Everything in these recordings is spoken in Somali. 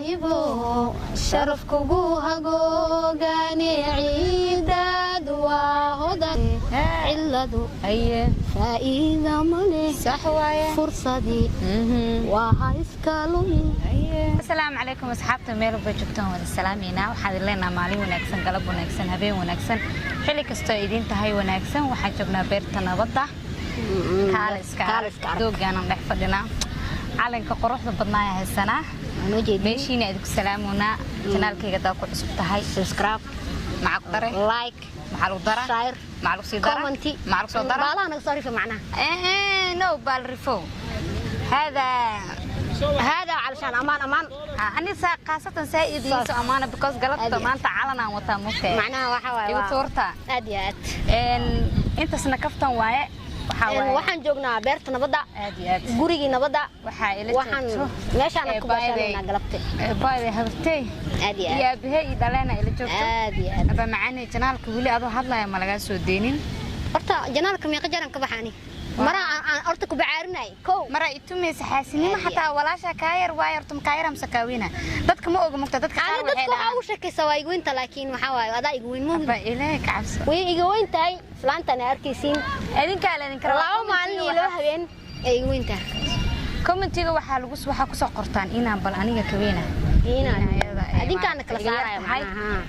حبيبه شرف كوها جوجاني عيداد وهدى علده أيه فإذا ملي صحوايا فرصة دي وهايس كالومي السلام عليكم أصحابتي ميلو بجوكتون والسلامينا وحاضر لنا مالي ونكسن قلب ونكسن هبين ونكسن حلي كستو إيدين تهي ونكسن وحجبنا بيرتنا وضع كالسكار دوغانا نحفظنا calanka quruxda badnaa ee sana meeshiina idinku salaamuna channelkayga daa ku cusub tahay subscribe maca ku dare like maca lu dara share maca lu sii dara comment maca lu soo dara baalaha naga soo rifa macnaha no balrifo هذا علشان أمان أنا خاصة سائدي سو أمانة because قلبت أمان تعالنا وتاموته معناها وحوي يوتورتا أديات أنت سنكفتن واي waxaan joognaa beerta nabadda gurigii nabadda waxaan meeshaan ku baashanaa galabtay baayday habtay ya bihay dhalana ila joogto aba macaani janaalka wili adoo hadlaya ma laga soo deenin horta janaalka meeqa jaran ka baxani mara aan horta ku bacaarinay koow mara itumeys xaasinimo xataa walaasha ka yar waa yartum ka yaram sakaawina dadka ma oga mugta dadka qaar waxay dadku waxa u shakaysaa waa igu inta laakiin waxa waay adaa igu weyn muuqda ba ilaahay ka cabso way igu weyn tahay flaantana arkaysiin idinka kara laba maalin iyo laba habeen ay igu weyn tahay commentiga waxa ku soo qortaan inaan bal aniga ka weena adinkaan kala saarayo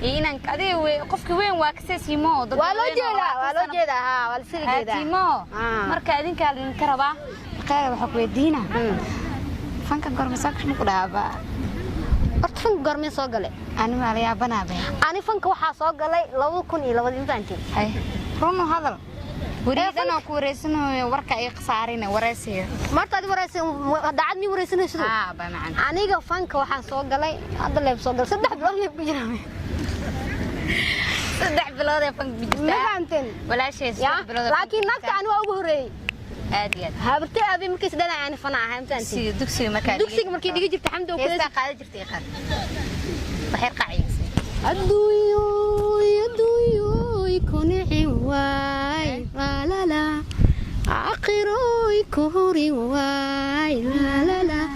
inaan adiga qofkii weyn waa ka seesimo dad waa loo jeedaa waa la sii jeedaa marka adinka la ka rabaa qaar waxa ku weydiina fanka gormasak ku dhaaba horta fanka gormeen soo galay ani ma la yaabanaaba ani fanka waxa soo galay 2002 intaantii hay runo hadal wariidana ku wareysanayo warka ay qasaarina wareysay marta aad wareysay daacad mi wareysanayso ba macaan aniga fanka waxaan soo galay hadda leeb soo galay 3 bilood ku jiraan 3 bilood ee fanka bijista maanteen walaashay 3 bilood laakiin nafta aan waa ugu horeeyay aadiyad habartay abi markii sidana aan fanaa ahaantantii dugsiga markii dhigi jirtay xamdo ku heesta qaadi jirtay qad waxay qaaciyay adduuyo كوني واي لا لا عقروي كوري واي لا لا لا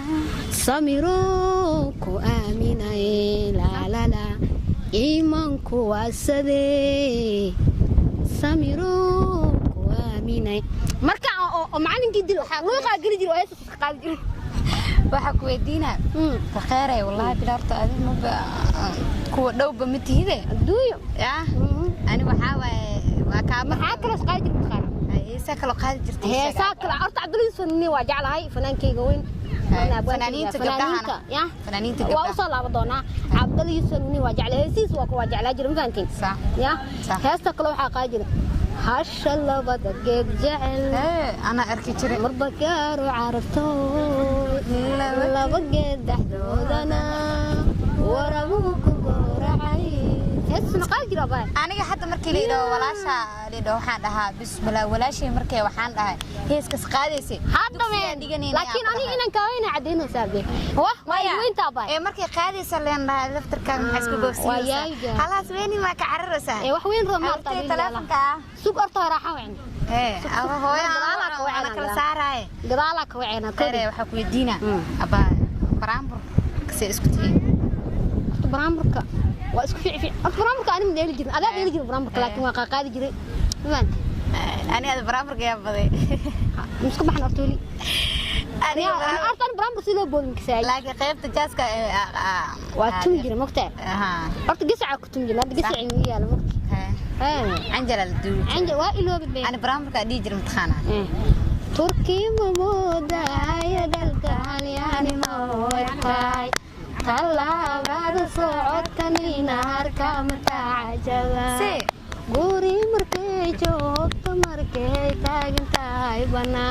سميرو كو آميناي لا لا لا إيمان كو واسدي سميرو كو آميناي مركا معلم جدي لو قاقري جيرو هيس قاقري جيرو waxa ku weydiina faqeeray wallahi bilaarta adin ma ku dhowba mitihide adduuyo ya ani waxa waa ka maxaa kala qaadi jirtay heesa kala qaadi jirtay heesa kala horta Cabduliisan waa jeclahay fanaankeyga weyn fanaaniinta gabdhaha ya fanaaniinta waa u soo laabo doona Cabduliisan waa jeclahay heesiis waa jeclaa jiray faantiin sax ya heesta kala waxa qaadi jiray hasha labada geed jecel ana arki jiray marba gaaro carafto laba geed dhaxdoodana warabu ku gooracay heesna qaadi jiray baa aniga hadda markii leedo walaasha leedo waxaan dhahaa bismillah walaashay markay waxaan dhahay heeskas qaadaysay hadda ma dhiganina laakiin aniga inaan ka weyna cadeeno saabay waa weynta baa ee markay qaadaysa leen dhahay laftarka maxay isku goofsiinaysaa halaas weyni ma ka cararaysaa ee wax weyn romaarta telefonka suuq orta raaxa weyn aba hooyo ana kala saaray gadaala ka weyna kare waxa ku weydiina aba baraambur kasi isku tiin baraamburka waa isku fiican baraamburka ani ma dheeli jirin adaa dheeli jirin baraamburka laakiin waa qaadi jiray ani ada baraamburka yaa baday isku baxan ortoli ani artan baraambur sida boodin kasay laakiin qaybta jaaska waa tun jira magtaa horta gasaca ku tun jira hadda gasaca ma yaalo magtaa anjala du anjala waa iloobi ani baraamburka dhii jiray mutxana turki mamoda ya dalka yani ma way طلعت صوتني نهار كمتعجبا غوري مركي جوبت مركي تاغنتاي بنا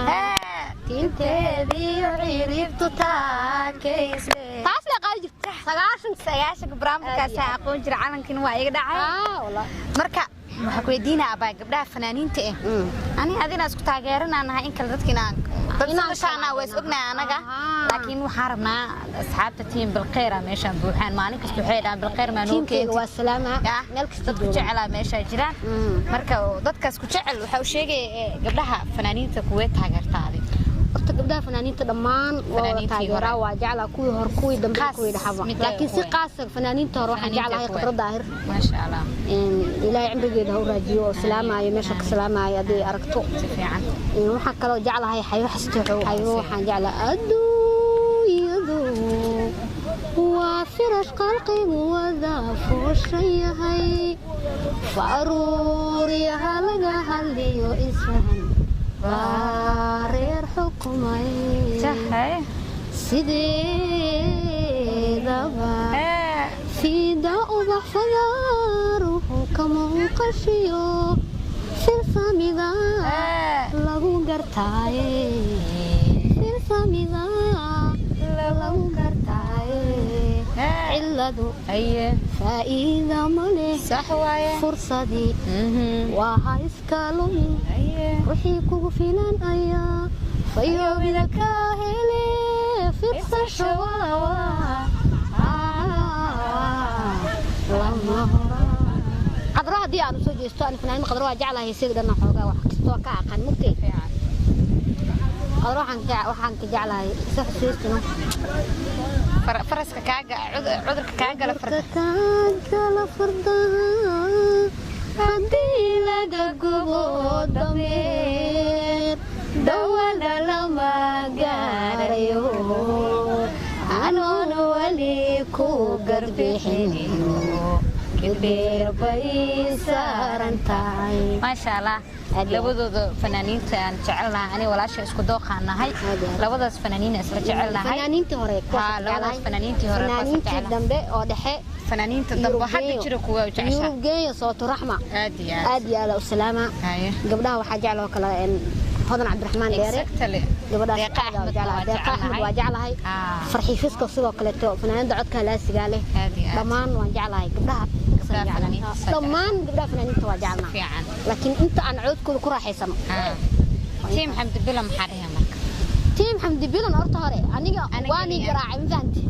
تنتدي عرفت تاكيس taas la qaadi jirtay 9 barnaamijkaas aqoon jir calankan waa iga dhacay wallahi marka waxa ku weydiina abaa gabdhaha fanaaniinta ani adina isku taageeranaanahay in kala dadkina dadna way ognaay anaga laakiin waxaan rabnaa asxaabta team bilqeera meesha buuxaan maalin kasta waxay dhaan bilqeer ma noo keenay waa salaama meel kasta ku jecel meesha jiraan marka dadkaas ku jecel waxa uu sheegay gabdhaha fanaaniinta kuwee taageertaadi horta gabdhaha fanaaniinta dhammaan waa taageeraa waa jeclaa kuwii hor kuwii dambe kuwii dhaxaba laakiin si qaas ah fanaaniinta hor waxaan jeclahay Khadra Daahir ma sha Allah ilaahay cimrigeeda u raajiyo oo salaamayo meesha ka salaamayo hadii aragto si fiican waxa kale oo jeclahay xayo xasto xayo waxaan jeclaa adduunyadu waa firash qalqigu wada fuushayahay faruuriyaha laga hadliyo isfahan reer xukumay sideedaba fida ubax fagaaruhu kama qashiyo filsamida lagu gartaaye filsamida lagu gartaaye ciladu faa'iida ma leh fursadii waa iska lumin wixii kugu filan ayaa fayoobida ka hele firsasho Khadra hadii aan soo jeesto aan fanaan Khadra waa jeclahay sidana xoogaa wax kastoo ka aqaan mugtay Khadra waxaan ka jeclahay sax siistino faraska kaaga cudurka kaaga la farda hadii laga gubo dameer dawada lama gaarayo anoon wali ku garbixinayo كبير بيسارنتاي ما شاء الله labadooda fanaaniinta aan jecelnahay ani walaasha isku dooqaanahay labadaas fanaaniin isla jecelnahay fanaaniintii hore labadaas fanaaniintii hore fanaaniintii dambe oo dhexe fanaaniinta dambe hadda jira kuwa jecesha geeyo sooto raxma aad iyo aad u salaama gabdhaha waxa jecel oo kale hodan Cabdiraxmaan Dheere gabadha Deeqa waa jeclahay farxi fiska sidoo kale fanaaniinta codka laasiga leh dhamaan waan jeclahay gabdhaha dhamaan gabdhaha fanaaniinta waa jeclahay laakiin inta aan codkooda ku raaxaysano team Xamdi Bilan maxaa dhahay marka team Xamdi Bilan horta hore aniga waani garaacay mafahanti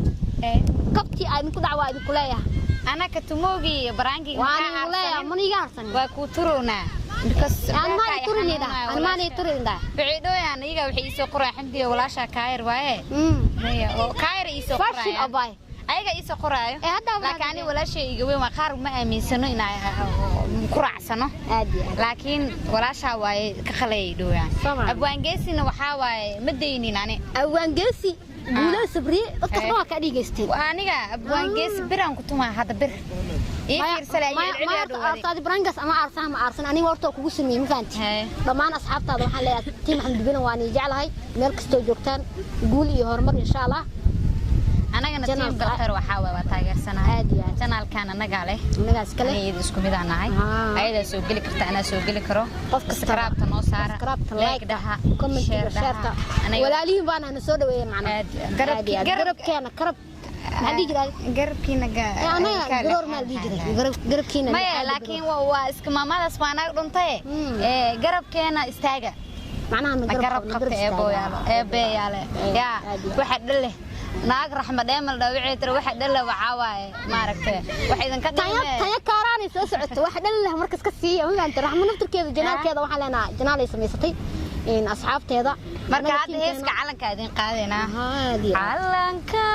kabti aan ku dacwaa idin kuleeyahay ana ka tumoogi baraangi waani kuleeyahay maniga harsan waa ku turuna because أنا ما تريندا بعيدويا أنا يجا وحيسو قرا حمدي ولا شا كاير واي كاير يسو قرا فرش أباي أيجا يسو قرا لكن ولا شيء يجوا ما خار ما أمين سنو إن قرا سنو لكن ولا شا واي كخلي دويا أبوان جيسي نوحاواي مديني ناني أبوان جيسي بولا صبري أتقوا كأدي جستين وأنا أبوان جيسي بران كتوما هذا بر ما أرتاد برانجس أما أرسن أنا ورطة كوسمي مفانتي ضمان أصحابتها ضمان حلا تيم حمد بنا واني جعلهاي مركز توجوكتان قولي هرمر إن شاء الله أنا جنا تيم بالخير وحاول وتاجر سنة عادي سنة كان أنا قاله نجاس كله أيد اسكو ميدا ناي أيد سوق لك كرت أنا سوق لك رو سكراب تنوصار لايك دها كومنت شيرتا ولا لي بانا نسود ويا معنا قرب كان قرب عندي جرال قرب كينا أنا قرور ما عندي جرال قرب كينا ما لكن واسك ما ماذا سبحانه رنتي قرب كينا استاجا معناها قرب قبت أبو ياله يا واحد له naag raxmad eemal dhaawicay tir waxa dhal waxaawaay ma aragtay waxa idan ka dhigay taya kaaraani soo socoto waxa dhal markas ka siiyo maanta raxmad naftirkeeda janaalkeeda waxa leenaa janaalay sameysatay in asxaabteeda marka hadda heeska calanka idin qaadayna calanka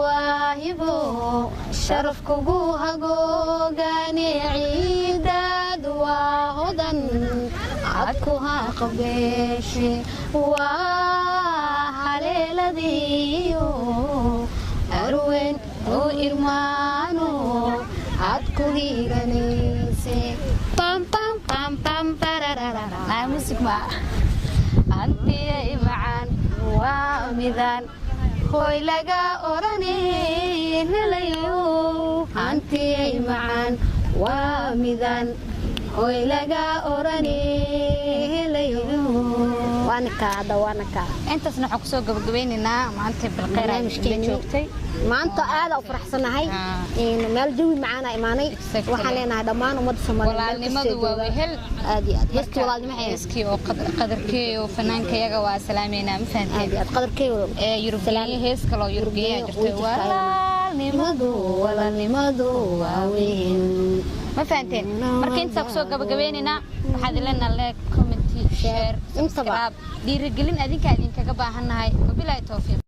waahibo sharafkugu hagoogaani ciidad waa hodan adku ha qabeeshe waa haleeladiyo arwen oo irmaano adku hiiganayse pam pam pam pam pararara music ma anti macaan waa midaan hoy laga oranay helayo anti macaan waa midaan hoy laga oranay helayo waanka intaasna waxa ku soo gabagabeynaa maanta bilqeer ay joogtay maanta aad u faraxsanahay in meel jawi macaan imaanay waxaan leenahay dhamaan ummadda Soomaaliyeed walaalnimadu waa wehel aad iyo aad heeski walaalnimo heeski oo qadarkee oo fanaanka yaga waa salaameena ma fahanteen aad iyo aad qadarkee Yurubiya heeska loo Yurubiya jirtay walaalnimadu waa weyn ma fahanteen marka inta ku soo gabagabeynaa waxaad leenahay comment share intaba dhiirigelin adinka idinkaga baahannahay wabillahi tawfiiq